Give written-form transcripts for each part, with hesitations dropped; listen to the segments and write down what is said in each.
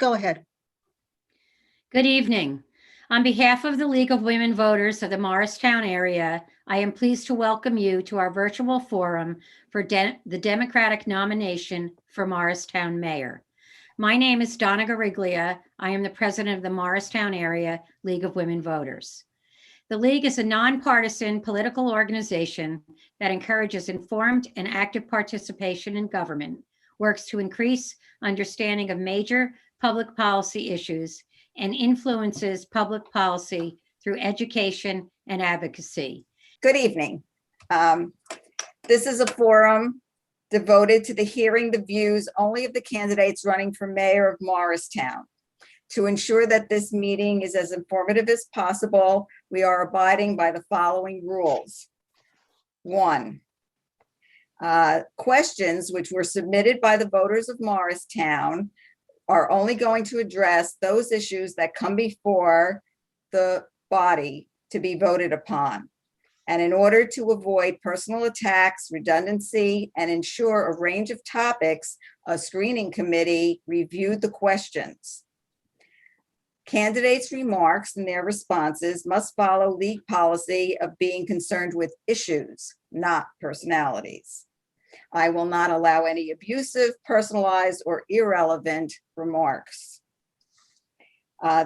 Go ahead. Good evening. On behalf of the League of Women Voters of the Morristown area, I am pleased to welcome you to our virtual forum for the Democratic nomination for Morristown Mayor. My name is Donna Gariglia. I am the president of the Morristown Area League of Women Voters. The League is a nonpartisan political organization that encourages informed and active participation in government, works to increase understanding of major public policy issues, and influences public policy through education and advocacy. Good evening. This is a forum devoted to hearing the views only of the candidates running for mayor of Morristown. To ensure that this meeting is as informative as possible, we are abiding by the following rules. 1, questions which were submitted by the voters of Morristown are only going to address those issues that come before the body to be voted upon. And in order to avoid personal attacks, redundancy, and ensure a range of topics, a screening committee reviewed the questions. Candidates' remarks and their responses must follow league policy of being concerned with issues, not personalities. I will not allow any abusive, personalized, or irrelevant remarks.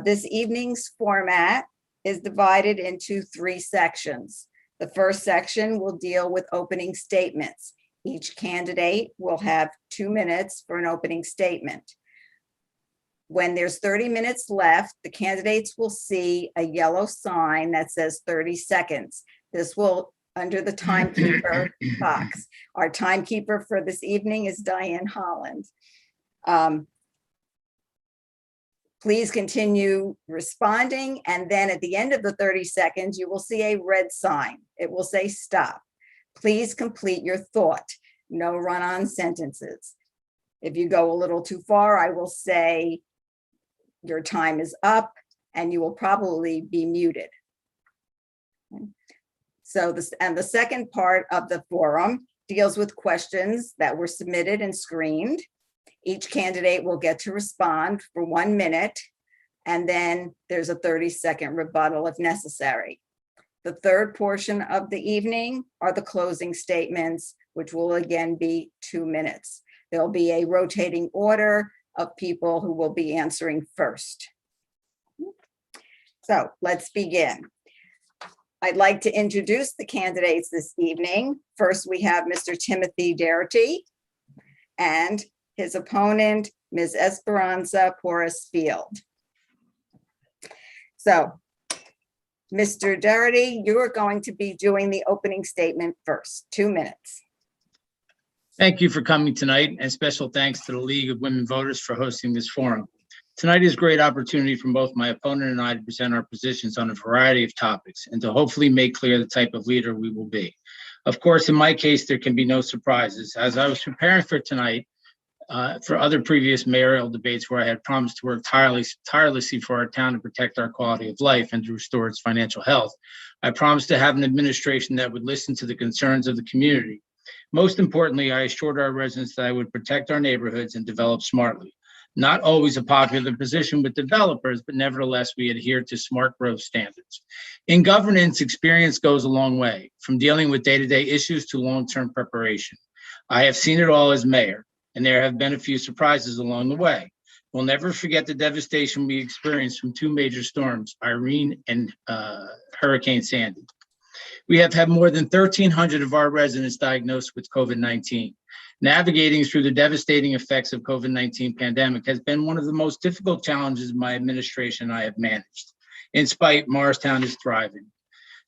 This evening's format is divided into 3 sections. The first section will deal with opening statements. Each candidate will have 2 minutes for an opening statement. When there's 30 minutes left, the candidates will see a yellow sign that says 30 seconds. This will under the timekeeper box. Our timekeeper for this evening is Diane Holland. Please continue responding, and then at the end of the 30 seconds, you will see a red sign. It will say stop. Please complete your thought. No run-on sentences. If you go a little too far, I will say your time is up and you will probably be muted. So the second part of the forum deals with questions that were submitted and screened. Each candidate will get to respond for 1 minute, and then there's a 30-second rebuttal if necessary. The third portion of the evening are the closing statements, which will again be 2 minutes. There'll be a rotating order of people who will be answering first. So let's begin. I'd like to introduce the candidates this evening. First, we have Mr. Timothy Doherty and his opponent, Ms. Esperanza Porras Field. So, Mr. Doherty, you are going to be doing the opening statement first, 2 minutes. Thank you for coming tonight, and special thanks to the League of Women Voters for hosting this forum. Tonight is a great opportunity for both my opponent and I to present our positions on a variety of topics and to hopefully make clear the type of leader we will be. Of course, in my case, there can be no surprises. As I was preparing for tonight, for other previous mayoral debates where I had promised to work tirelessly for our town to protect our quality of life and to restore its financial health, I promised to have an administration that would listen to the concerns of the community. Most importantly, I assured our residents that I would protect our neighborhoods and develop smartly. Not always a popular position with developers, but nevertheless, we adhere to smart growth standards. In governance, experience goes a long way, from dealing with day-to-day issues to long-term preparation. I have seen it all as mayor, and there have been a few surprises along the way. We'll never forget the devastation we experienced from 2 major storms, Irene and Hurricane Sandy. We have had more than 1,300 of our residents diagnosed with COVID-19. Navigating through the devastating effects of COVID-19 pandemic has been one of the most difficult challenges my administration and I have managed. In spite, Morristown is thriving.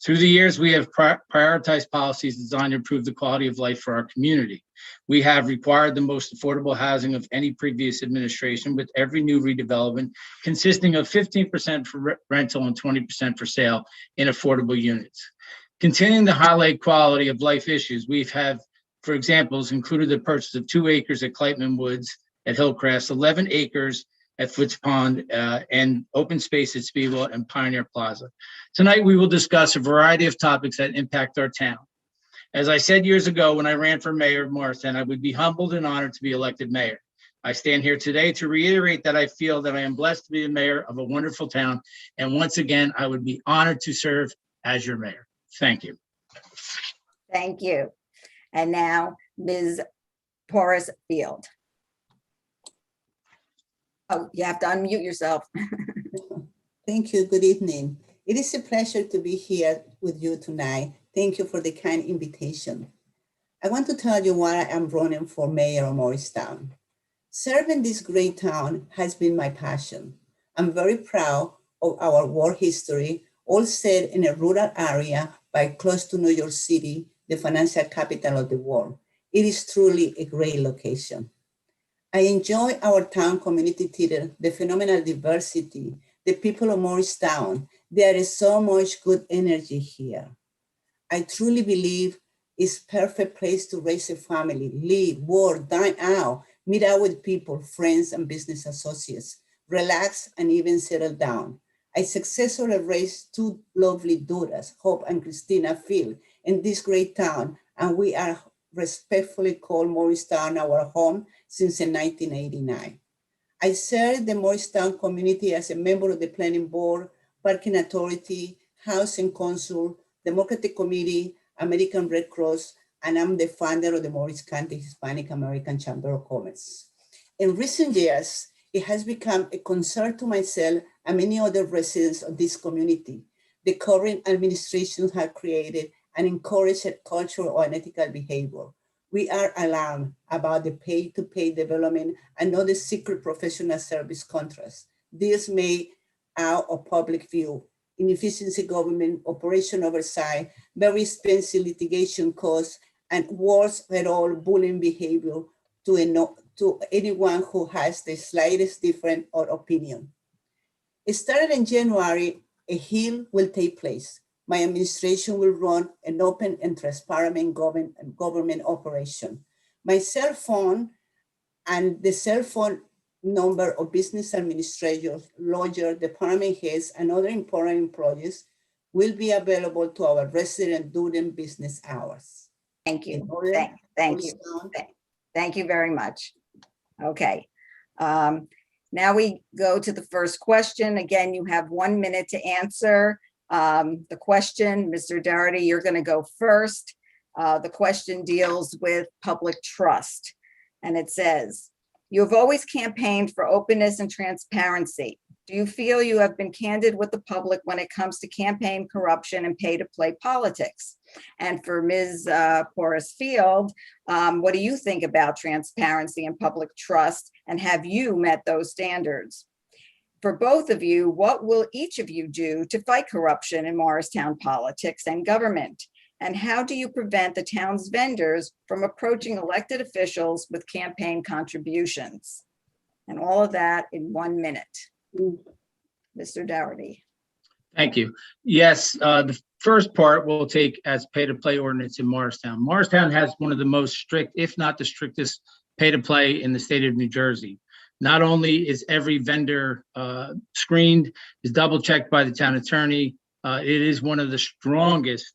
Through the years, we have prioritized policies designed to improve the quality of life for our community. We have required the most affordable housing of any previous administration, with every new redevelopment consisting of 15% for rental and 20% for sale in affordable units. Continuing to highlight quality of life issues, we've had, for examples, included the purchase of 2 acres at Clayton Woods at Hillcrest, 11 acres at Foots Pond, and open space at Speedwell and Pioneer Plaza. Tonight, we will discuss a variety of topics that impact our town. As I said years ago when I ran for mayor of Morristown, I would be humbled and honored to be elected mayor. I stand here today to reiterate that I feel that I am blessed to be the mayor of a wonderful town. And once again, I would be honored to serve as your mayor. Thank you. Thank you. And now, Ms. Porras Field. Oh, you have to unmute yourself. Thank you. Good evening. It is a pleasure to be here with you tonight. Thank you for the kind invitation. I want to tell you why I am running for mayor of Morristown. Serving this great town has been my passion. I'm very proud of our war history, all set in a rural area by close to New York City, the financial capital of the world. It is truly a great location. I enjoy our town community theater, the phenomenal diversity, the people of Morristown. There is so much good energy here. I truly believe it's perfect place to raise a family, live, work, dine out, meet out with people, friends, and business associates, relax, and even settle down. I successfully raised two lovely daughters, Hope and Christina Field, in this great town, and we are respectfully called Morristown our home since 1989. I serve the Morristown community as a member of the Planning Board, Parking Authority, Housing Council, Democratic Committee, American Red Cross, and I'm the founder of the Morris County Hispanic American Chamber of Commerce. In recent years, it has become a concern to myself and many other residents of this community. The current administrations have created and encouraged a culture of unethical behavior. We are alarmed about the pay-to-pay development and other secret professional service contracts. This made out of public view, inefficiency government, operation oversight, very expensive litigation costs, and worse at all, bullying behavior to anyone who has the slightest different or opinion. It started in January, a hearing will take place. My administration will run an open and transparent government operation. My cell phone and the cell phone number of business administrators, lawyers, department heads, and other important employees will be available to our residents during business hours. Thank you. Thank you. Thank you very much. Okay. Now we go to the first question. Again, you have 1 minute to answer the question. Mr. Doherty, you're going to go first. The question deals with public trust. And it says, you have always campaigned for openness and transparency. Do you feel you have been candid with the public when it comes to campaign corruption and pay-to-play politics? And for Ms. Porras Field, what do you think about transparency and public trust? And have you met those standards? For both of you, what will each of you do to fight corruption in Morristown politics and government? And how do you prevent the town's vendors from approaching elected officials with campaign contributions? And all of that in 1 minute. Mr. Doherty. Thank you. Yes, the first part we'll take as pay-to-play ordinance in Morristown. Morristown has one of the most strict, if not the strictest, pay-to-play in the state of New Jersey. Not only is every vendor screened, is double-checked by the town attorney, it is one of the strongest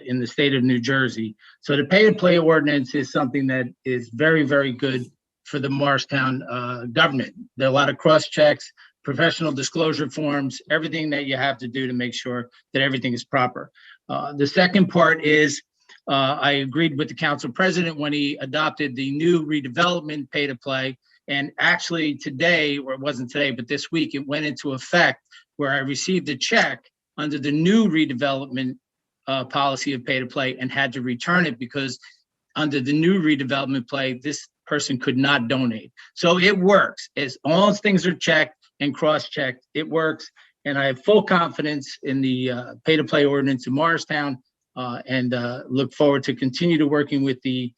in the state of New Jersey. So the pay-to-play ordinance is something that is very, very good for the Morristown government. There are a lot of cross-checks, professional disclosure forms, everything that you have to do to make sure that everything is proper. The second part is I agreed with the council president when he adopted the new redevelopment pay-to-play. And actually today, or it wasn't today, but this week, it went into effect where I received a check under the new redevelopment policy of pay-to-play and had to return it because under the new redevelopment play, this person could not donate. So it works. As all things are checked and cross-checked, it works. And I have full confidence in the pay-to-play ordinance in Morristown and look forward to continue to working with the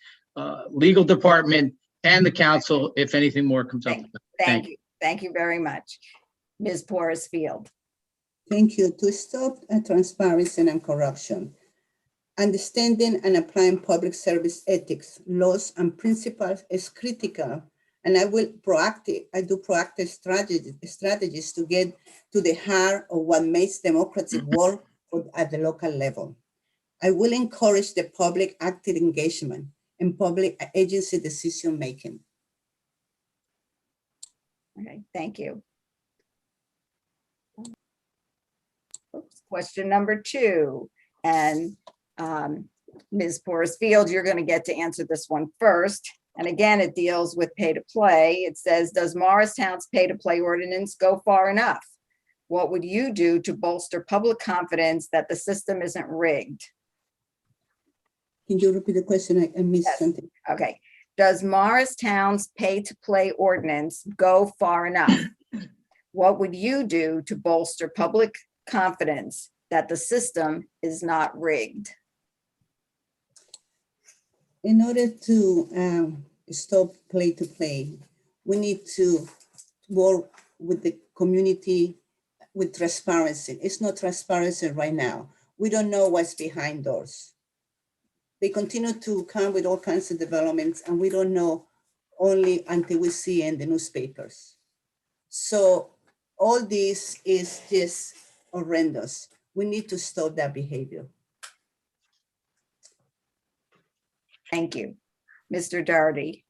legal department and the council if anything more comes up. Thank you. Thank you very much. Ms. Porras Field. Thank you. To stop transparency and corruption, understanding and applying public service ethics, laws, and principles is critical. And I do proactive strategies to get to the heart of what makes democracy work at the local level. I will encourage the public active engagement in public agency decision making. Okay, thank you. Oops, question number 2, and Ms. Porras-Field, you're going to get to answer this one first. And again, it deals with pay to play. It says, does Morristown's pay to play ordinance go far enough? What would you do to bolster public confidence that the system isn't rigged? Can you repeat the question? I missed Yes. something. Okay. Does Morristown's pay to play ordinance go far enough? What would you do to bolster public confidence that the system is not rigged? In order to stop play to play, we need to work with the community with transparency. It's not transparency right now. We don't know what's behind doors. They continue to come with all kinds of developments, and we don't know only until we see in the newspapers. So all this is just horrendous. We need to stop that behavior. Thank you. Mr. Doherty.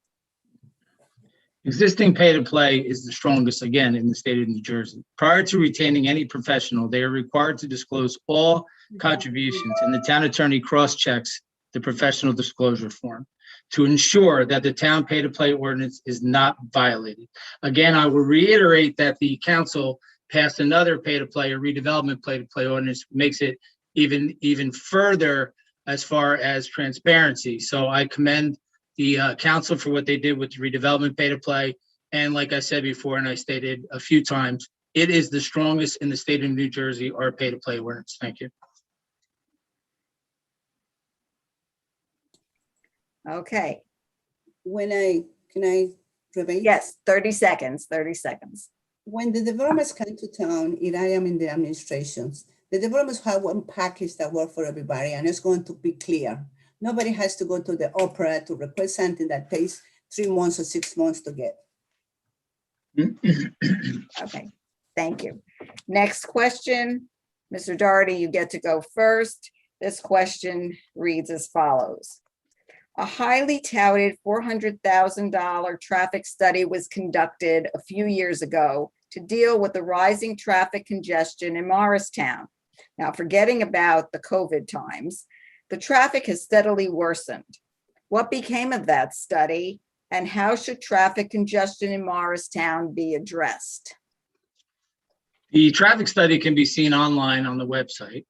Existing pay to play is the strongest, again, in the state of New Jersey. Prior to retaining any professional, they are required to disclose all contributions, and the town attorney cross-checks the professional disclosure form to ensure that the town pay to play ordinance is not violated. Again, I will reiterate that the council passed another pay to play or redevelopment pay to play ordinance, makes it even further as far as transparency. So I commend the council for what they did with the redevelopment pay to play. And like I said before, and I stated a few times, it is the strongest in the state of New Jersey, our pay to play ordinance. Thank you. Okay. Can I prevail? Yes, 30 seconds, 30 seconds. When the developments come to town, and I am in the administrations, the developments have one package that works for everybody, and it's going to be clear. Nobody has to go to the opera to request something that takes 3 months or 6 months to get. Okay, thank you. Next question, Mr. Doherty, you get to go first. This question reads as follows. A highly touted $400,000 traffic study was conducted a few years ago to deal with the rising traffic congestion in Morristown. Now, forgetting about the COVID times, the traffic has steadily worsened. What became of that study, and how should traffic congestion in Morristown be addressed? The traffic study can be seen online on the website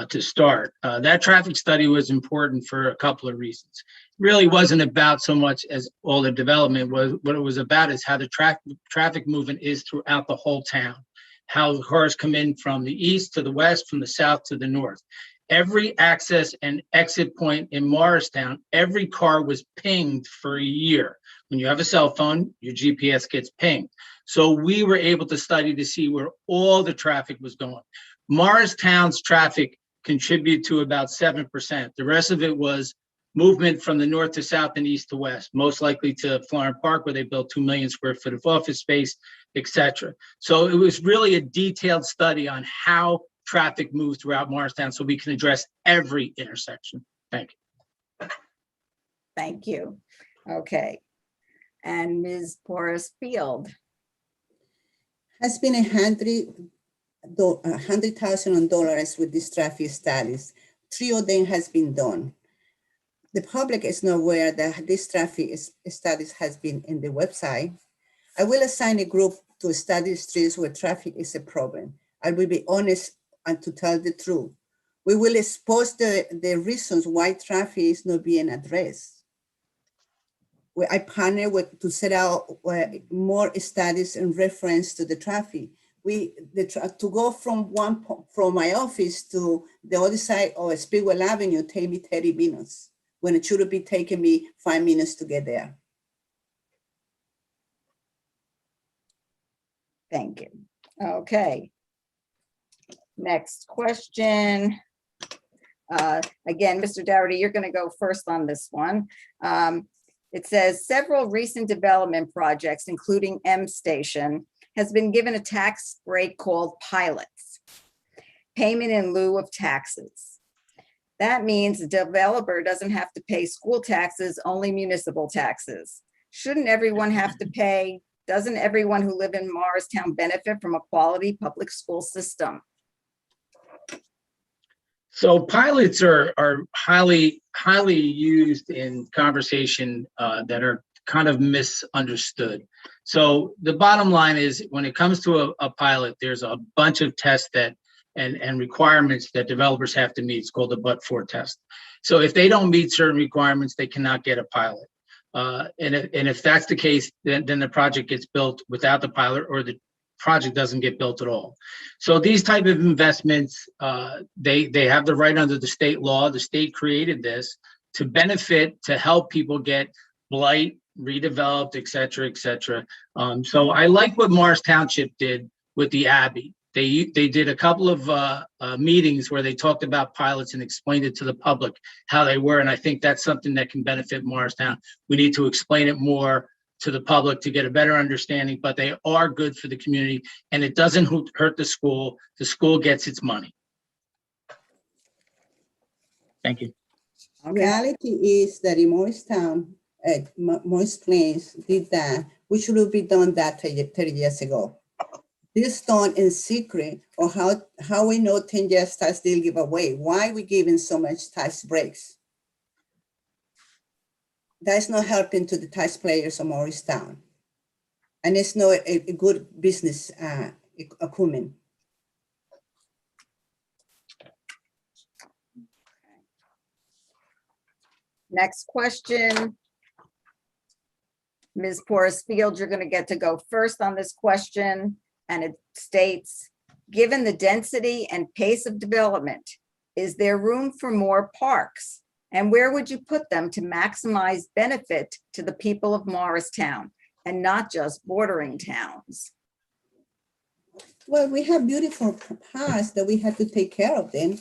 to start. That traffic study was important for a couple of reasons. It really wasn't about so much as all the development was. What it was about is how the traffic movement is throughout the whole town, how the cars come in from the east to the west, from the south to the north. Every access and exit point in Morristown, every car was pinged for a year. When you have a cell phone, your GPS gets pinged. So we were able to study to see where all the traffic was going. Morristown's traffic contributed to about 7%. The rest of it was movement from the north to south and east to west, most likely to Florence Park, where they built 2 million square foot of office space, etc. So it was really a detailed study on how traffic moves throughout Morristown so we can address every intersection. Thank you. Thank you. Okay. And Ms. Porras-Field. Has been $100,000 with these traffic studies. 3 of them has been done. The public is not aware that this traffic studies has been in the website. I will assign a group to study streets where traffic is a problem. I will be honest and to tell the truth. We will expose the reasons why traffic is not being addressed. I partner to set out more studies in reference to the traffic. To go from my office to the other side of Speedwell Avenue take me 30 minutes when it should be taking me 5 minutes to get there. Thank you. Okay. Next question. Again, Mr. Doherty, you're going to go first on this one. It says several recent development projects, including M Station, has been given a tax break called pilots, payment in lieu of taxes. That means the developer doesn't have to pay school taxes, only municipal taxes. Shouldn't everyone have to pay Doesn't everyone who live in Morristown benefit from a quality public school system? So pilots are highly used in conversation that are kind of misunderstood. So the bottom line is, when it comes to a pilot, there's a bunch of tests that and requirements that developers have to meet. It's called the but-for test. So if they don't meet certain requirements, they cannot get a pilot. And if that's the case, then the project gets built without the pilot, or the project doesn't get built at all. So these type of investments, they have the right under the state law. The state created this to benefit, to help people get blight redeveloped, et cetera, et cetera. So I like what Morris Township did with the Abbey. They did a couple of meetings where they talked about pilots and explained it to the public how they were. And I think that's something that can benefit Morristown. We need to explain it more to the public to get a better understanding, but they are good for the community, and it doesn't hurt the school. The school gets its money. Thank you. Okay. Reality is that in Morristown, Morris Plains did that. We should have been done that 30 years ago. This done in secret, or how we know 10 years tax deal giveaway. Why we giving so much tax breaks? That's not helping to the taxpayers of Morristown. And it's not a good business acumen. Next question. Ms. Porras-Field, you're going to get to go first on this question. And it states, given the density and pace of development, is there room for more parks? And where would you put them to maximize benefit to the people of Morristown and not just bordering towns? Well, we have beautiful parks that we have to take care of them.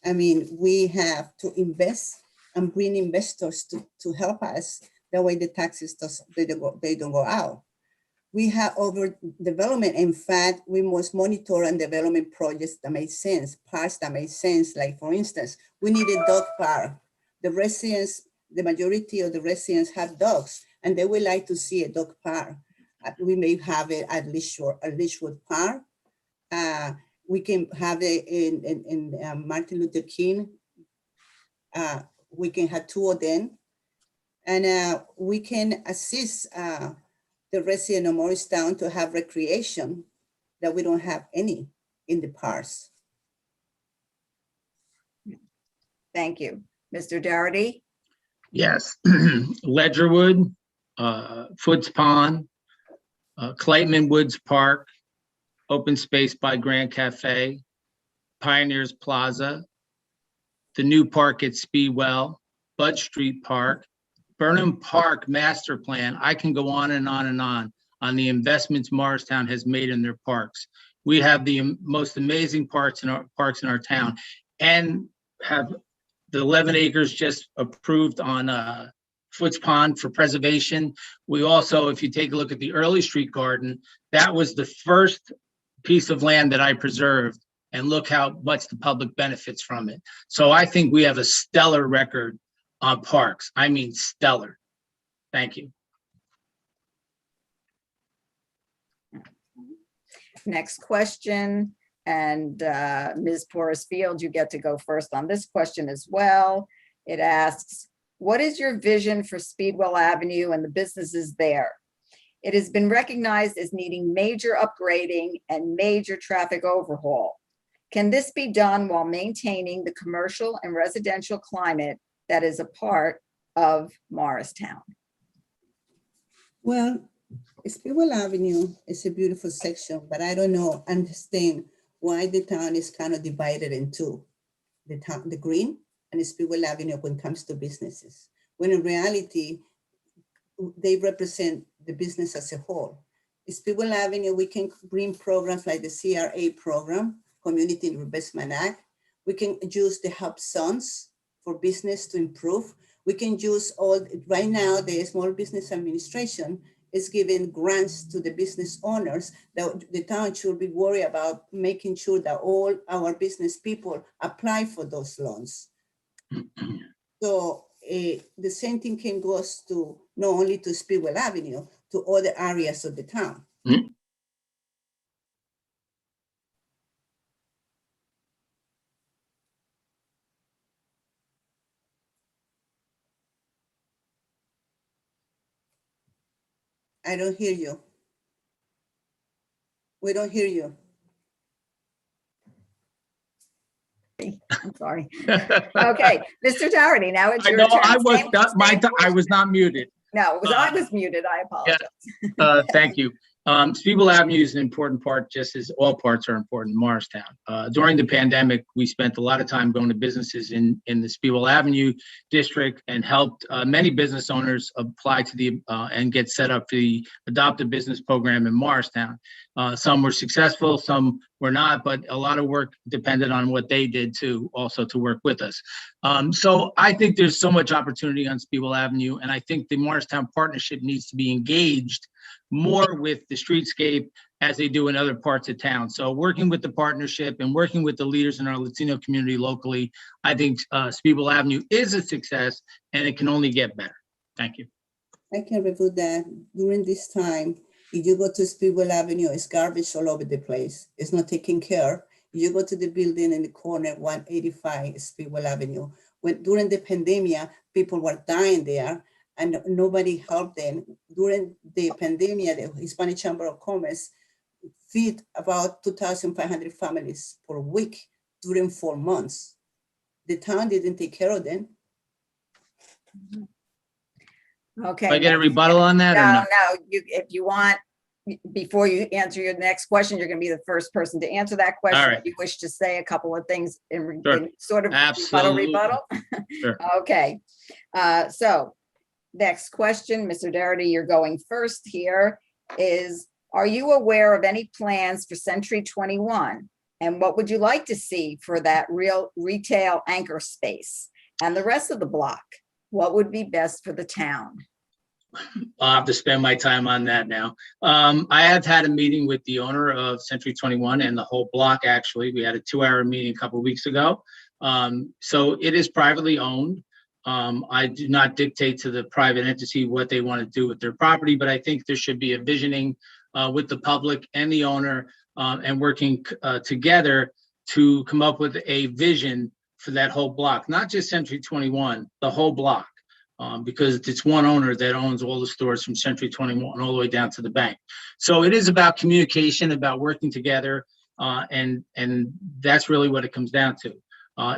I mean, we have to invest and bring investors to help us. That way the taxes, they don't go out. We have overdevelopment. In fact, we must monitor and development projects that make sense, parks that make sense. Like, for instance, we need a dog park. The residents, the majority of the residents have dogs, and they would like to see a dog park. We may have it at Leashwood Park. We can have it in Martin Luther King. We can have 2 of them. And we can assist the resident of Morristown to have recreation that we don't have any in the parks. Thank you. Mr. Doherty? Yes, Ledgerwood, Foots Pond, Clayton Woods Park, Open Space by Grand Cafe, Pioneers Plaza, the new park at Speedwell, Bud Street Park, Burnham Park Master Plan. I can go on and on and on the investments Morristown has made in their parks. We have the most amazing parks in our town, and have the 11 acres just approved on Foots Pond for preservation. We also, if you take a look at the Early Street Garden, that was the first piece of land that I preserved, and look how much the public benefits from it. So I think we have a stellar record on parks. I mean, stellar. Thank you. Next question. And Ms. Porras-Field, you get to go first on this question as well. It asks, what is your vision for Speedwell Avenue and the businesses there? It has been recognized as needing major upgrading and major traffic overhaul. Can this be done while maintaining the commercial and residential climate that is a part of Morristown? Well, Speedwell Avenue is a beautiful section, but I don't understand why the town is kind of divided in two, the green and the Speedwell Avenue when it comes to businesses, when in reality, they represent the business as a whole. Speedwell Avenue, we can bring programs like the CRA program, Community Investment Act. We can use the help zones for business to improve. We can use right now, the Small Business Administration is giving grants to the business owners. That the town should be worried about making sure that all our business people apply for those loans. So the same thing can go to not only to Speedwell Avenue, to other areas of the town. Mhm. I don't hear you. We don't hear you. I'm sorry. Okay, Mr. Doherty, now it's I your know turn. I was Same- not, same I was not muted. No, it was, I was muted. I apologize. Thank you. Spiegel Avenue is an important part, just as all parts are important in Morristown. During the pandemic, we spent a lot of time going to businesses in the Spiegel Avenue district and helped many business owners apply to the and get set up for the Adopt a Business program in Morristown. Some were successful, some were not, but a lot of work depended on what they did too, also to work with us. So I think there's so much opportunity on Spiegel Avenue, and I think the Morristown Partnership needs to be engaged more with the streetscape as they do in other parts of town. So working with the partnership and working with the leaders in our Latino community locally, I think Spiegel Avenue is a success and it can only get better. Thank you. I can review that. During this time, if you go to Spiegel Avenue, it's garbage all over the place. It's not taken care. You go to the building in the corner, 185 Spiegel Avenue. During the pandemic, people were dying there and nobody helped them. During the pandemic, the Hispanic Chamber of Commerce feed about 2,500 families per week during 4 months. The town didn't take care of them. Okay. Do I get a rebuttal on that or No, no? no, if you want, before you answer your next question, you're gonna be the first person to answer that question. All right. If you wish to say a couple of things in Sure. sort of Absolutely. rebuttal. Sure. Okay, so next question, Mr. Doherty, you're going first here, is, are you aware of any plans for Century 21? And what would you like to see for that real retail anchor space? And the rest of the block, what would be best for the town? I'll have to spend my time on that now. I have had a meeting with the owner of Century 21 and the whole block, actually. We had a 2-hour meeting a couple of weeks ago. So it is privately owned. I do not dictate to the private entity what they want to do with their property, but I think there should be a visioning with the public and the owner and working together to come up with a vision for that whole block, not just Century 21, the whole block. Because it's one owner that owns all the stores from Century 21 all the way down to the bank. So it is about communication, about working together, and that's really what it comes down to.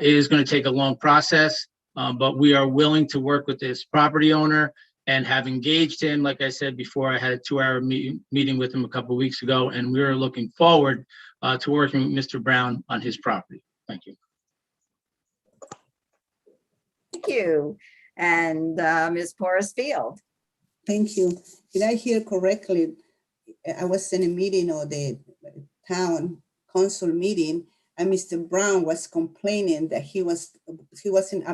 It is going to take a long process, but we are willing to work with this property owner and have engaged him. Like I said before, I had a 2-hour meeting with him a couple of weeks ago, and we are looking forward to working with Mr. Brown on his property. Thank you. Thank you. And Ms. Porras Field. Thank you. Did I hear correctly? I was in a meeting or the town council meeting, and Mr. Brown was complaining that he wasn't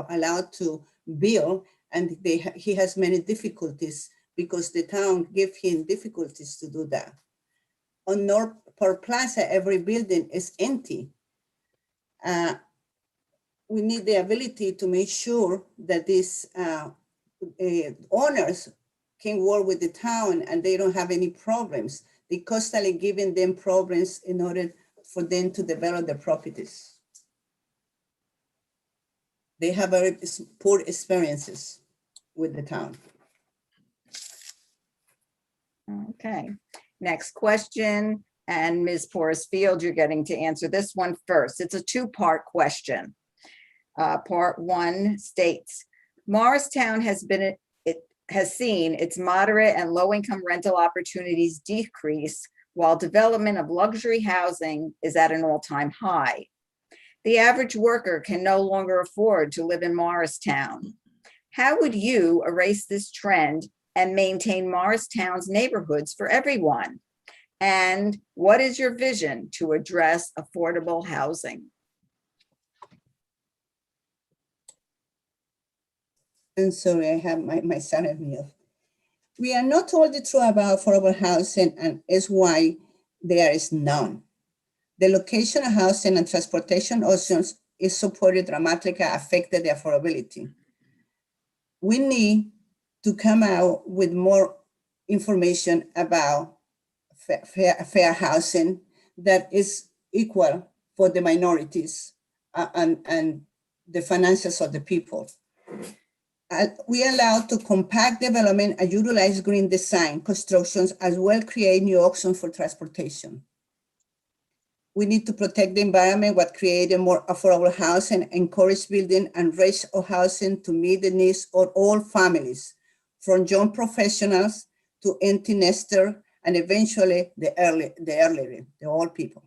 allowed to build, and he has many difficulties because the town gave him difficulties to do that. On North Park Plaza, every building is empty. We need the ability to make sure that these owners can work with the town and they don't have any problems. They constantly giving them problems in order for them to develop their properties. They have very poor experiences with the town. Okay, next question. And Ms. Porras Field, you're getting to answer this one first. It's a 2-part question. Part 1 states, Morristown has seen its moderate and low-income rental opportunities decrease while development of luxury housing is at an all-time high. The average worker can no longer afford to live in Morristown. How would you erase this trend and maintain Morristown's neighborhoods for everyone? And what is your vision to address affordable housing? I'm sorry, I have my son at mute. We are not told the truth about affordable housing, and is why there is none. The location of housing and transportation options is supported dramatically affected the affordability. We need to come out with more information about fair housing that is equal for the minorities and the finances of the people. We allow to compact development and utilize green design constructions, as well create new options for transportation. We need to protect the environment while creating more affordable housing, encourage building and rates of housing to meet the needs of all families, from young professionals to empty nester, and eventually the older people.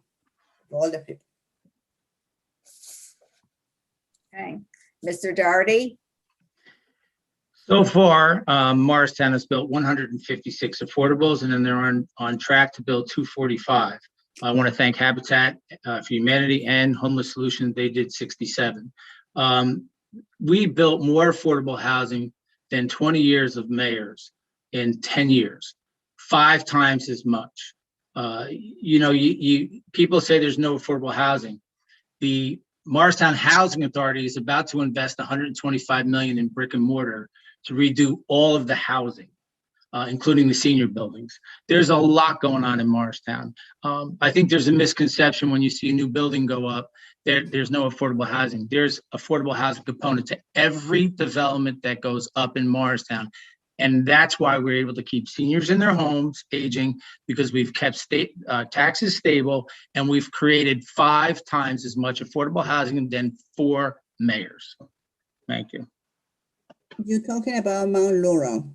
Okay, Mr. Doherty? So far, Morristown has built 156 affordables, and then they're on track to build 245. I want to thank Habitat for Humanity and Homeless Solutions. They did 67. We built more affordable housing than 20 years of mayors in 10 years, 5 times as much. People say there's no affordable housing. The Morristown Housing Authority is about to invest $125 million in brick and mortar to redo all of the housing, including the senior buildings. There's a lot going on in Morristown. I think there's a misconception when you see a new building go up, there's no affordable housing. There's affordable housing component to every development that goes up in Morristown. And that's why we're able to keep seniors in their homes aging, because we've kept taxes stable, and we've created 5 times as much affordable housing than 4 mayors. Thank you. You're talking about Mount Laurel,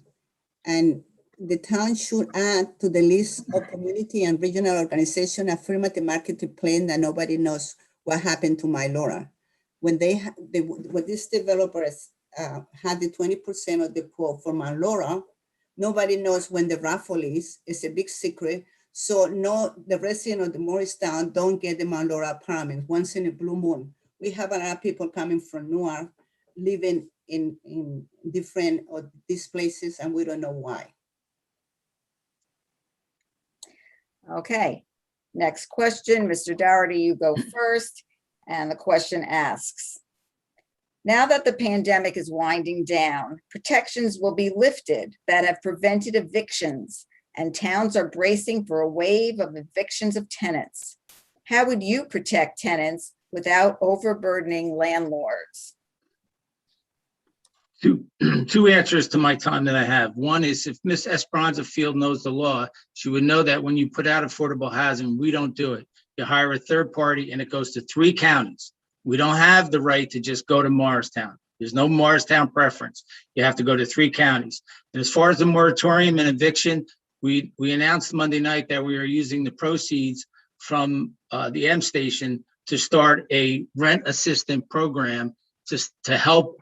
and the town should add to the list of community and regional organization affirmative marketing plan that nobody knows what happened to Mount Laurel. When these developers had the 20% of the quote for Mount Laurel, nobody knows when the raffle is. It's a big secret. So no, the residents of the Morristown don't get the Mount Laurel apartment once in a blue moon. We have a lot of people coming from Newark, living in different of these places, and we don't know why. Okay, next question, Mr. Doherty, you go first. And the question asks, now that the pandemic is winding down, protections will be lifted that have prevented evictions, and towns are bracing for a wave of evictions of tenants. How would you protect tenants without overburdening landlords? Two answers to my time that I have. One is, if Ms. Esperanza Field knows the law, she would know that when you put out affordable housing, we don't do it. You hire a third party and it goes to 3 counties. We don't have the right to just go to Morristown. There's no Morristown preference. You have to go to 3 counties. And as far as the moratorium and eviction, we announced Monday night that we are using the proceeds from the M Station to start a rent assistance program to help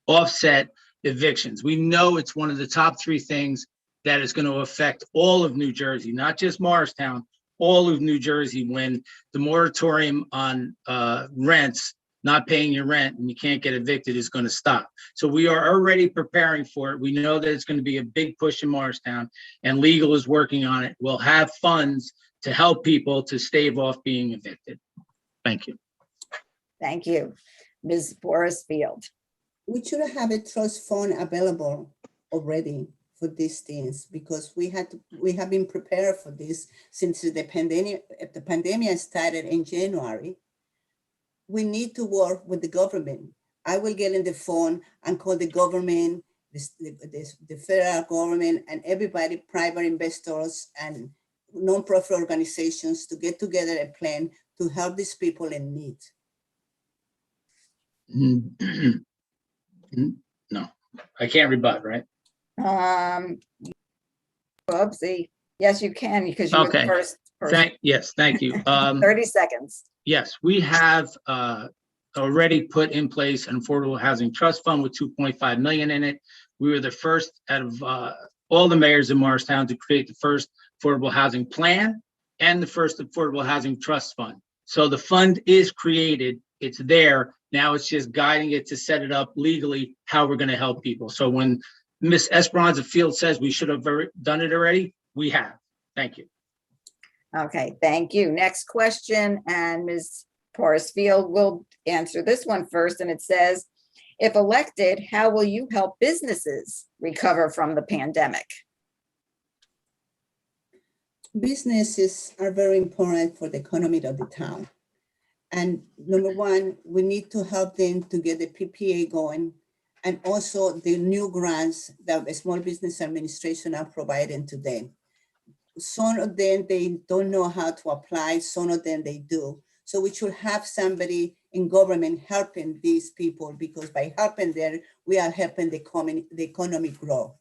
offset evictions. We know it's one of the top 3 things that is going to affect all of New Jersey, not just Morristown, all of New Jersey, when the moratorium on rents, not paying your rent and you can't get evicted, is going to stop. So we are already preparing for it. We know that it's going to be a big push in Morristown, and legal is working on it. We'll have funds to help people to stave off being evicted. Thank you. Thank you. Ms. Borisfield. We should have a trust fund available already for these things, because we have been prepared for this since the pandemic started in January. We need to work with the government. I will get in the phone and call the government, the federal government, and everybody, private investors and non-profit organizations, to get together a plan to help these people in need. No, I can't rebut, right? Oopsie. Yes, you can, because you were the first person. Yes, thank you. 30 seconds. Yes, we have already put in place an affordable housing trust fund with $2.5 million in it. We were the first out of all the mayors in Morristown to create the first affordable housing plan and the first affordable housing trust fund. So the fund is created, it's there. Now it's just guiding it to set it up legally, how we're going to help people. So when Ms. Esperanza Field says we should have done it already, we have. Thank you. Okay, thank you. Next question, and Ms. Borisfield will answer this one first, and it says, if elected, how will you help businesses recover from the pandemic? Businesses are very important for the economy of the town. And number one, we need to help them to get the PPA going, and also the new grants that the Small Business Administration are providing to them. Some of them, they don't know how to apply, some of them they do. So we should have somebody in government helping these people, because by helping them, we are helping the economy grow.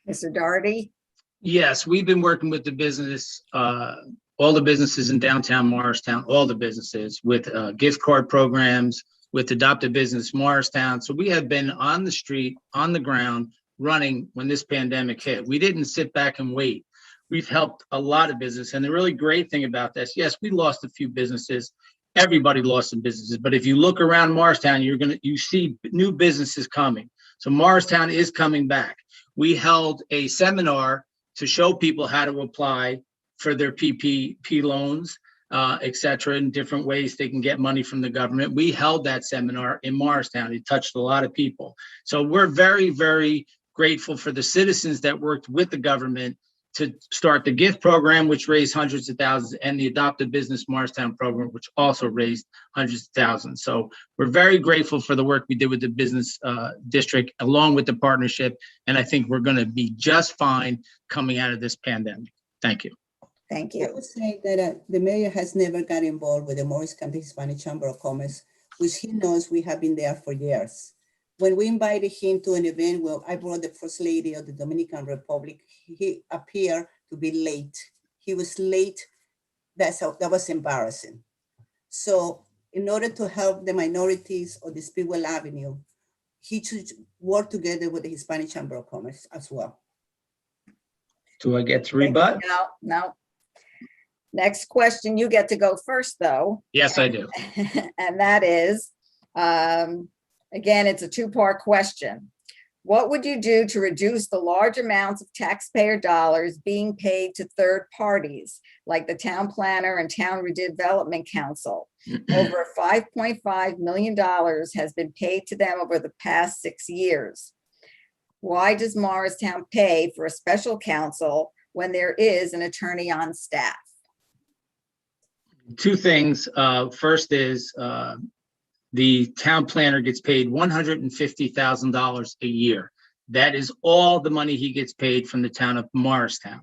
Mr. Doherty? Yes, we've been working with the business, all the businesses in downtown Morristown, all the businesses with gift card programs, with Adopt a Business Morristown. So we have been on the street, on the ground, running when this pandemic hit. We didn't sit back and wait. We've helped a lot of business. And the really great thing about this, yes, we lost a few businesses. Everybody lost some businesses. But if you look around Morristown, you see new businesses coming. So Morristown is coming back. We held a seminar to show people how to apply for their PPP loans, et cetera, in different ways they can get money from the government. We held that seminar in Morristown. It touched a lot of people. So we're very, very grateful for the citizens that worked with the government to start the gift program, which raised hundreds of thousands, and the Adopt a Business Morristown program, which also raised hundreds of thousands. So we're very grateful for the work we did with the business district, along with the partnership. And I think we're going to be just fine coming out of this pandemic. Thank you. Thank I you. would say that the mayor has never got involved with the Morris County Hispanic Chamber of Commerce, which he knows we have been there for years. When we invited him to an event where I brought the First Lady of the Dominican Republic, he appeared to be late. He was late. That was embarrassing. So in order to help the minorities of the Speedwell Avenue, he should work together with the Hispanic Chamber of Commerce as well. Do I get to rebut? No. Next question, you get to go first, though. Yes, I do. And that is, again, it's a two-part question. What would you do to reduce the large amounts of taxpayer dollars being paid to third parties, like the town planner and town redevelopment council? Over $5.5 million has been paid to them over the past 6 years. Why does Morristown pay for a special counsel when there is an attorney on staff? Two things. First is the town planner gets paid $150,000 a year. That is all the money he gets paid from the town of Morristown.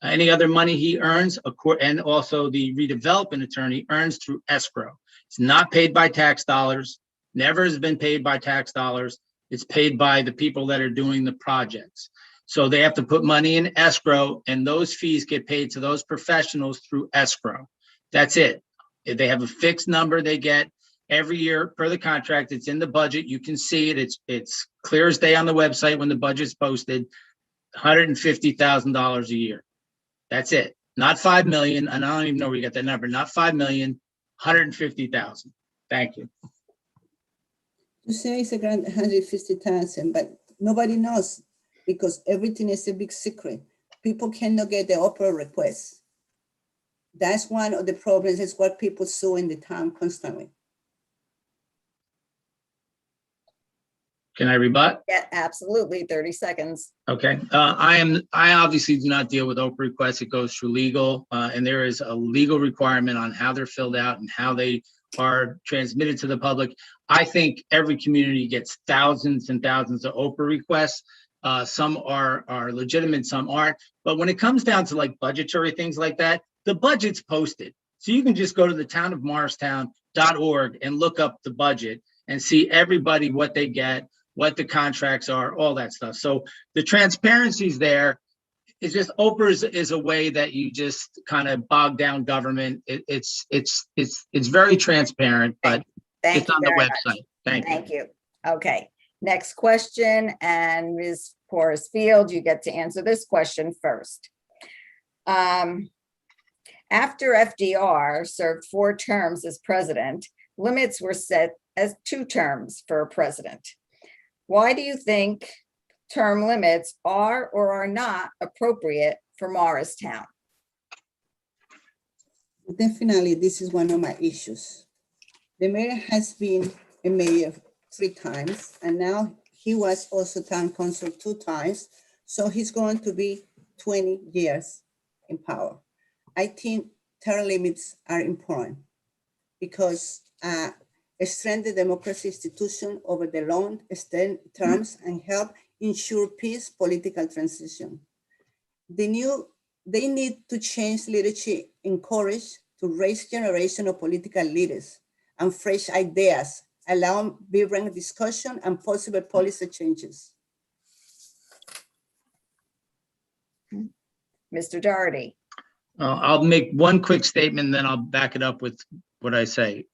Any other money he earns, and also the redevelopment attorney earns through escrow. It's not paid by tax dollars, never has been paid by tax dollars. It's paid by the people that are doing the projects. So they have to put money in escrow, and those fees get paid to those professionals through escrow. That's it. They have a fixed number they get every year per the contract. It's in the budget. You can see it. It's clear as day on the website when the budget's posted. $150,000 a year. That's it. Not 5 million. And I don't even know where you got that number. Not 5 million, 150,000. Thank you. You say it's a grant 150,000, but nobody knows, because everything is a big secret. People cannot get the opera requests. That's one of the problems. Is what people sue in the town constantly. Can I rebut? Yeah, absolutely. 30 seconds. Okay. I obviously do not deal with Oprah requests. It goes through legal, and there is a legal requirement on how they're filled out and how they are transmitted to the public. I think every community gets thousands and thousands of Oprah requests. Some are legitimate, some aren't. But when it comes down to like budgetary things like that, the budget's posted. So you can just go to the townofmorristown.org and look up the budget and see everybody, what they get, what the contracts are, all that stuff. So the transparency's there. It's just Oprah is a way that you just kind of bog down government. It's very transparent, but it's on the website. Thank you. Okay, next question, and Ms. Porras Field, you get to answer this question first. After FDR served 4 terms as president, limits were set as 2 terms for a president. Why do you think term limits are or are not appropriate for Morristown? Definitely, this is one of my issues. The mayor has been a mayor 3 times, and now he was also town council 2 times. So he's going to be 20 years in power. I think term limits are important because strengthen democracy institution over the long terms and help ensure peace political transition. They need to change leadership, encourage to raise generation of political leaders and fresh ideas, allow vibrant discussion and possible policy changes. Mr. Doherty. I'll make one quick statement, then I'll back it up with what I say.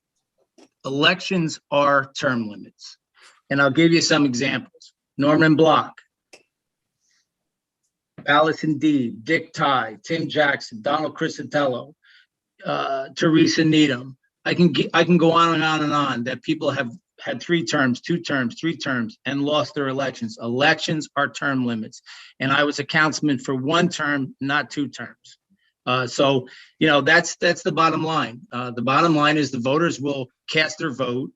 Elections are term limits. And I'll give you some examples. Norman Block, Allison Deeb, Dick Tye, Tim Jackson, Donald Crisatello, Teresa Needham. I can go on and on and on that people have had 3 terms, 2 terms, 3 terms, and lost their elections. Elections are term limits. And I was a councilman for 1 term, not 2 terms. So, you know, that's the bottom line. The bottom line is the voters will cast their vote.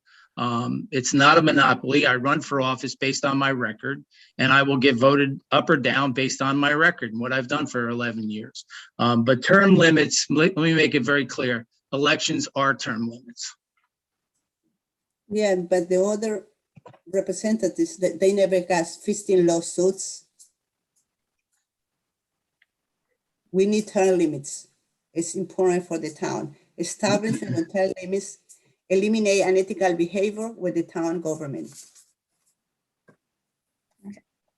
It's not a monopoly. I run for office based on my record, and I will get voted up or down based on my record and what I've done for 11 years. But term limits, let me make it very clear. Elections are term limits. Yeah, but the other representatives, they never got 15 lawsuits. We need term limits. It's important for the town. Establishing the term limits, eliminate unethical behavior with the town government.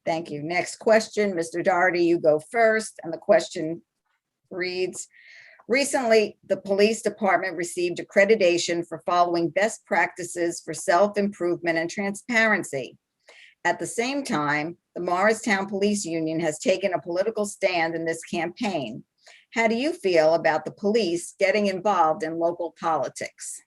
Thank you. Next question, Mr. Doherty, you go first. And the question reads, recently, the police department received accreditation for following best practices for self-improvement and transparency. At the same time, the Morristown Police Union has taken a political stand in this campaign. How do you feel about the police getting involved in local politics?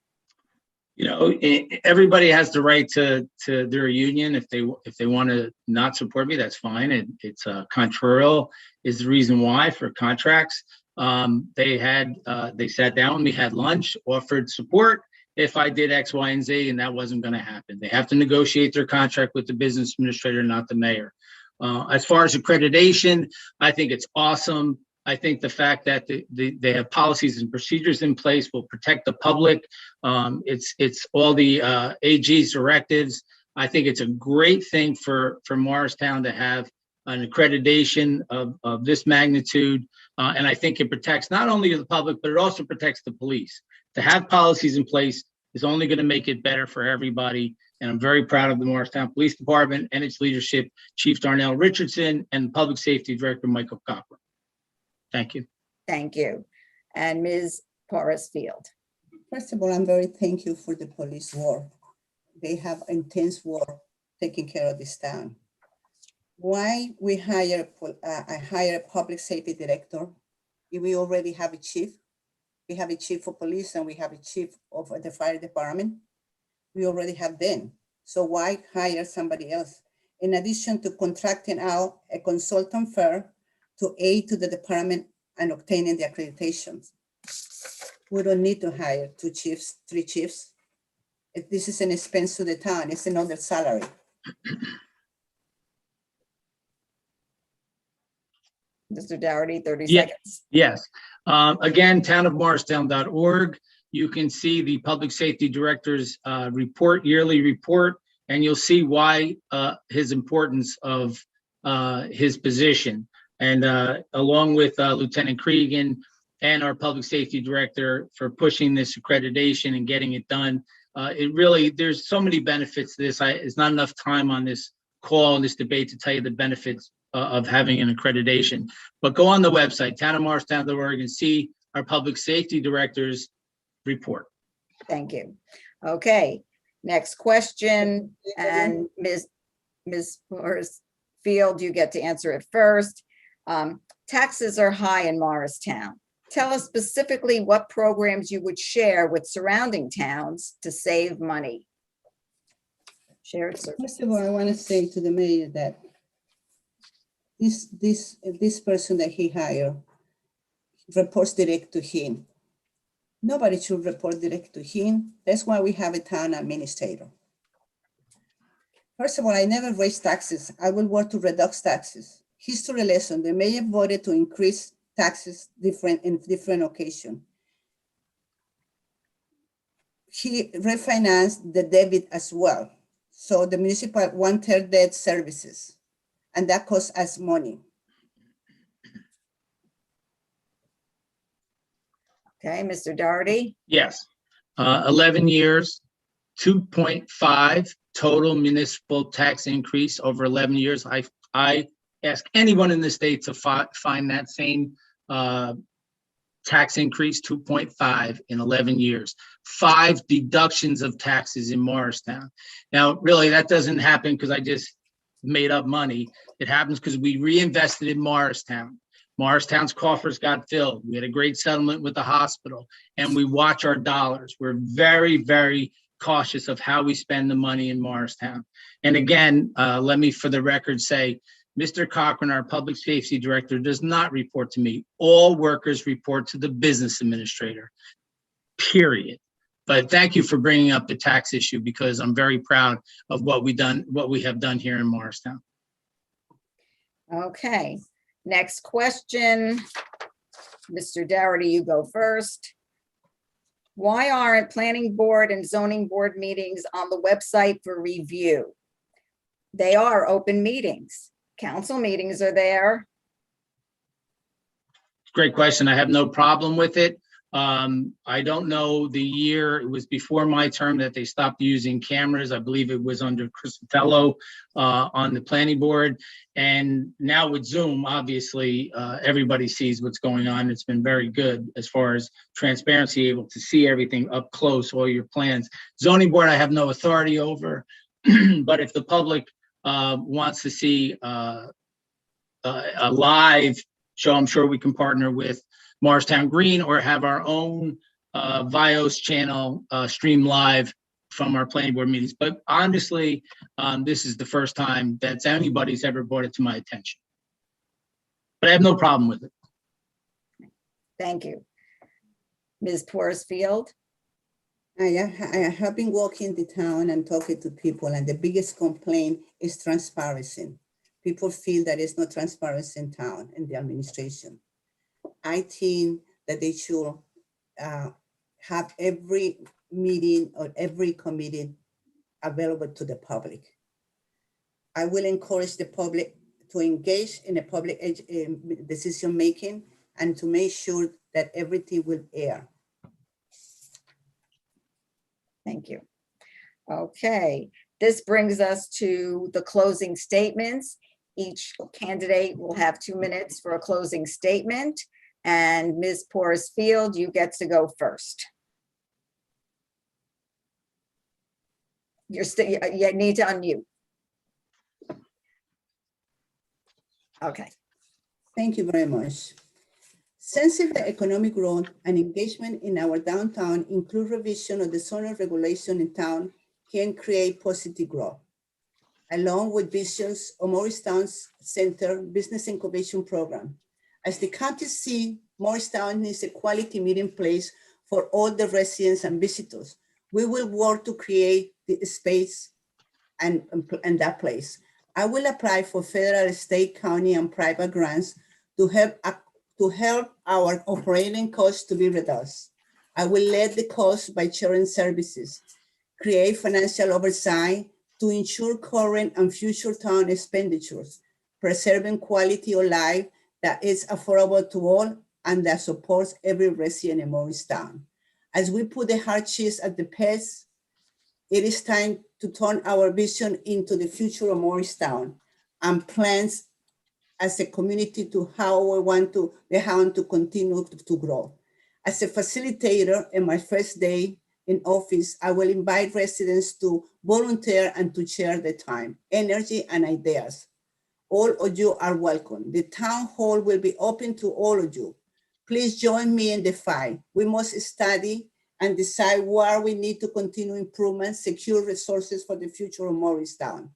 You know, everybody has the right to their union. If they want to not support me, that's fine. It's contrarial is the reason why for contracts. They sat down, we had lunch, offered support if I did X, Y, and Z, and that wasn't going to happen. They have to negotiate their contract with the business administrator, not the mayor. As far as accreditation, I think it's awesome. I think the fact that they have policies and procedures in place will protect the public. It's all the AG's directives. I think it's a great thing for Morristown to have an accreditation of this magnitude. And I think it protects not only the public, but it also protects the police. To have policies in place is only going to make it better for everybody. And I'm very proud of the Morristown Police Department and its leadership, Chief Darnell Richardson and Public Safety Director Michael Cochran. Thank you. Thank you. And Ms. Porras-Field. First of all, I'm very thankful for the police work. They have intense work taking care of this town. Why we hire a public safety director if we already have a chief? We have a chief of police and we have a chief of the fire department. We already have them. So why hire somebody else? In addition to contracting out a consultant firm to aid to the department and obtaining the accreditations. We don't need to hire 2 chiefs, 3 chiefs. This is an expense to the town. It's another salary. Mr. Doherty, 30 seconds. Yes. Again, townofmorristown.org. You can see the public safety director's yearly report, and you'll see why his importance of his position. And along with Lieutenant Cregan and our public safety director for pushing this accreditation and getting it done. There's so many benefits to this. It's not enough time on this call and this debate to tell you the benefits of having an accreditation. But go on the website, townofmorristown.org, and see our public safety director's report. Thank you. Okay, next question. And Ms. Porras-Field, you get to answer it first. Taxes are high in Morristown. Tell us specifically what programs you would share with surrounding towns to save money. Shared service. First of all, I want to say to the mayor that this person that he hired reports direct to him. Nobody should report direct to him. That's why we have a town administrator. First of all, I never raise taxes. I will work to reduce taxes. History lesson, the mayor voted to increase taxes in different occasions. He refinanced the debit as well. So the municipal one-third debt services, and that costs us money. Okay, Mr. Doherty? Yes. 11 years, 2.5 total municipal tax increase over 11 years. I ask anyone in the state to find that same tax increase, 2.5 in 11 years. 5 deductions of taxes in Morristown. Now, really, that doesn't happen because I just made up money. It happens because we reinvested in Morristown. Morristown's coffers got filled. We had a great settlement with the hospital, and we watch our dollars. We're very, very cautious of how we spend the money in Morristown. And again, let me, for the record, say, Mr. Cochran, our public safety director, does not report to me. All workers report to the business administrator, period. But thank you for bringing up the tax issue, because I'm very proud of what we have done here in Morristown. Okay, next question. Mr. Doherty, you go first. Why aren't planning board and zoning board meetings on the website for review? They are open meetings. Council meetings are there. Great question. I have no problem with it. I don't know the year. It was before my term that they stopped using cameras. I believe it was under Cristofello on the planning board. And now with Zoom, obviously, everybody sees what's going on. It's been very good as far as transparency, able to see everything up close, all your plans. Zoning board, I have no authority over, but if the public wants to see a live show, I'm sure we can partner with Morristown Green or have our own Vios channel stream live from our planning board meetings. But honestly, this is the first time that anybody's ever brought it to my attention. But I have no problem with it. Thank you. Ms. Porterfield? I have been walking the town and talking to people, and the biggest complaint is transparency. People feel that there's no transparency in town, in the administration. I think that they should have every meeting or every committee available to the public. I will encourage the public to engage in a public decision making and to make sure that everything will air. Thank you. Okay, this brings us to the closing statements. Each candidate will have 2 minutes for a closing statement. And Ms. Porterfield, you get to go first. You need to unmute. Okay. Thank you very much. Sensitive economic growth and engagement in our downtown include revision of the zoning regulation in town can create positive growth. Along with visions of Morristown's Center Business Incubation Program. As the county seat, Morristown is a quality meeting place for all the residents and visitors. We will work to create the space and that place. I will apply for federal, state, county, and private grants to help our operating costs to be reduced. I will lead the cost by sharing services, create financial oversight to ensure current and future town expenditures, preserving quality of life that is affordable to all and that supports every resident in Morristown. As we put the hardships at the pace, it is time to turn our vision into the future of Morristown and plans as a community to how we want to continue to grow. As a facilitator in my first day in office, I will invite residents to volunteer and to share their time, energy, and ideas. All of you are welcome. The town hall will be open to all of you. Please join me in the fight. We must study and decide where we need to continue improvements, secure resources for the future of Morristown.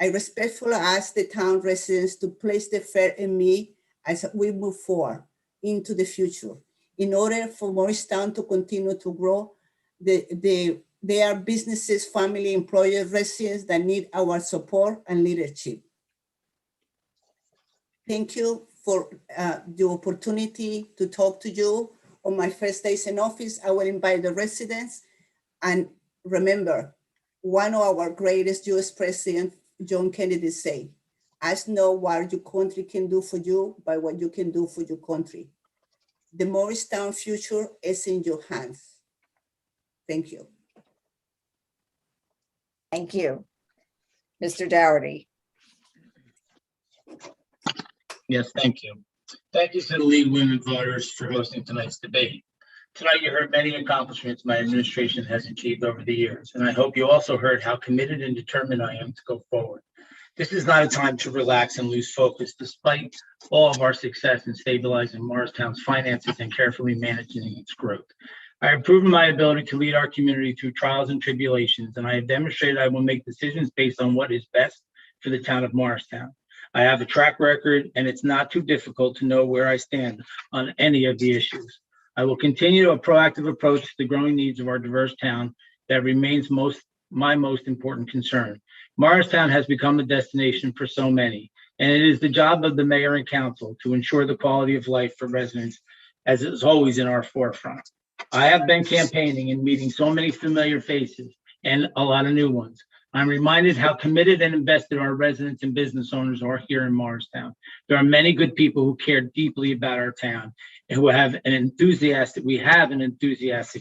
I respectfully ask the town residents to place their faith in me as we move forward into the future. In order for Morristown to continue to grow, there are businesses, family, employers, residents that need our support and leadership. Thank you for the opportunity to talk to you. On my first days in office, I will invite the residents. And remember, one of our greatest US President, John Kennedy, said, ask not what your country can do for you, but what you can do for your country. The Morristown future is in your hands. Thank you. Thank you. Mr. Dougherty. Yes, thank you. Thank you to the League of Women Voters for hosting tonight's debate. Tonight, you heard many accomplishments my administration has achieved over the years, and I hope you also heard how committed and determined I am to go forward. This is not a time to relax and lose focus, despite all of our success in stabilizing Morristown's finances and carefully managing its growth. I have proven my ability to lead our community through trials and tribulations, and I have demonstrated I will make decisions based on what is best for the town of Morristown. I have a track record, and it's not too difficult to know where I stand on any of the issues. I will continue a proactive approach to the growing needs of our diverse town that remains my most important concern. Morristown has become a destination for so many, and it is the job of the mayor and council to ensure the quality of life for residents, as is always in our forefront. I have been campaigning and meeting so many familiar faces and a lot of new ones. I'm reminded how committed and invested our residents and business owners are here in Morristown. There are many good people who care deeply about our town and who have an enthusiastic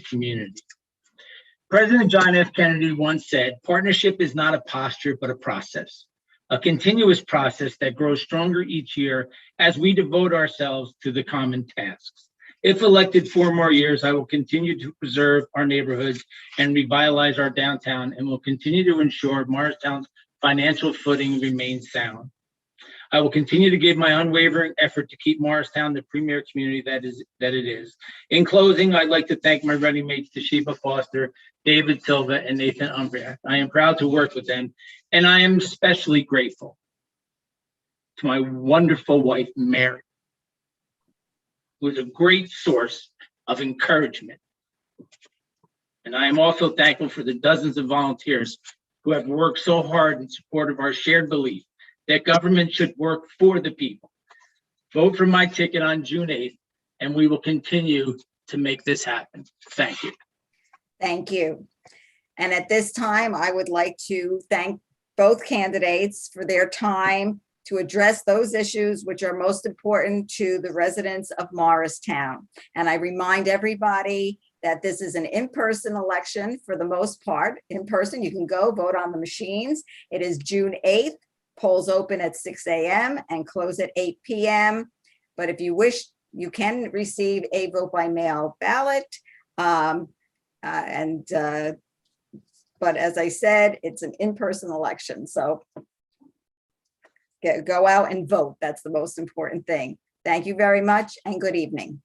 community. President John F. Kennedy once said, partnership is not a posture, but a process, a continuous process that grows stronger each year as we devote ourselves to the common tasks. If elected 4 more years, I will continue to preserve our neighborhoods and revitalize our downtown, and will continue to ensure Morristown's financial footing remains sound. I will continue to give my unwavering effort to keep Morristown the premier community that it is. In closing, I'd like to thank my running mates, Toshiba Foster, David Silva, and Nathan Umbriack. I am proud to work with them, and I am especially grateful to my wonderful wife, Mary, who is a great source of encouragement. And I am also thankful for the dozens of volunteers who have worked so hard in support of our shared belief that government should work for the people. Vote for my ticket on June 8th, and we will continue to make this happen. Thank you. Thank you. And at this time, I would like to thank both candidates for their time to address those issues which are most important to the residents of Morristown. And I remind everybody that this is an in-person election for the most part. In person, you can go vote on the machines. It is June 8th. Polls open at 6 a.m. and close at 8 p.m. But if you wish, you can receive a vote by mail ballot. But as I said, it's an in-person election. So go out and vote. That's the most important thing. Thank you very much and good evening.